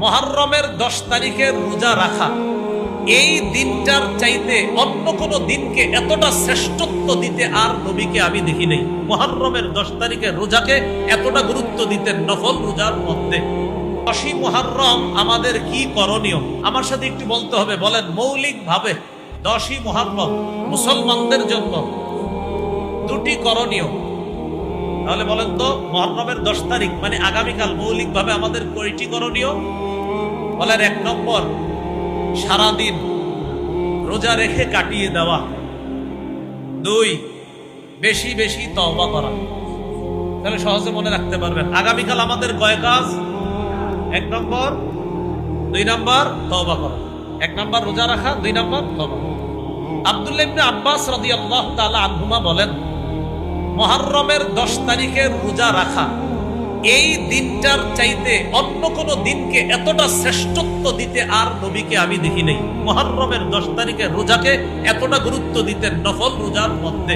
মুহররমের 10 তারিখের রোজা রাখা এই দিনটার চাইতে অন্য কোন দিনকে এতটা শ্রেষ্ঠত্ব দিতে আর নবীকে আমি দেখি নাই। মুহররমের 10 তারিখের রোজাকে এতটা গুরুত্ব দিতেন নফল রোজার মধ্যে। 10ই মুহররম আমাদের কি করণীয় আমার সাথে একটু বলতে হবে। বলেন, মৌলিক ভাবে 10ই মুহররম মুসলমানদের জন্য দুটি করণীয়। তাহলে বলেন তো, মুহররমের 10 তারিখ মানে আগামীকাল মৌলিক ভাবে আমাদের কয়টি করণীয়? বলেন, 1 নম্বর, সারাদিন রোজা রেখে কাটিয়ে দেওয়া। 2, বেশি বেশি তওবা করা। তাহলে সহজে মনে রাখতে পারবেন আগামীকাল আমাদের কয় কাজ? 1 নম্বর, 2 নম্বর তওবা করা। 1 নম্বর রোজা রাখা, 2 নম্বর তওবা। আব্দুল্লাহ ইবনে আব্বাস রাদিয়াল্লাহু তাআলা আনহুমা বলেন, মুহররমের 10 তারিখের রোজা রাখা এই দিনটার চাইতে অন্য কোন দিনকে এতটা শ্রেষ্ঠত্ব দিতে আর নবীকে আমি দেখি নাই। মুহররমের 10 তারিখের রোজাকে এতটা গুরুত্ব দিতেন নফল রোজার মধ্যে।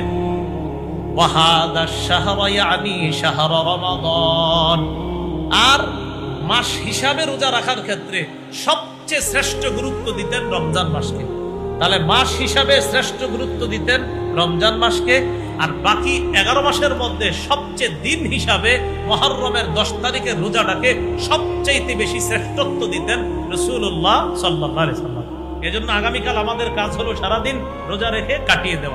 ওয়াহাদা শাহরা ইয়ানি শাহর রমাদান। আর মাস হিসাবে রোজা রাখার ক্ষেত্রে সবচেয়ে শ্রেষ্ঠ গুরুত্ব দিতেন রমজান মাসকে। তাহলে মাস হিসাবে শ্রেষ্ঠ গুরুত্ব দিতেন রমজান মাসকে, আর বাকি 11 মাসের মধ্যে সবচেয়ে দিন হিসাবে মুহররমের 10 তারিখের রোজাটাকে সবচাইতে বেশি শ্রেষ্ঠত্ব দিতেন রাসূলুল্লাহ সাল্লাল্লাহু আলাইহি ওয়াসাল্লাম। এজন্য আগামীকাল আমাদের কাজ হলো সারাদিন রোজা রেখে কাটিয়ে দেওয়া।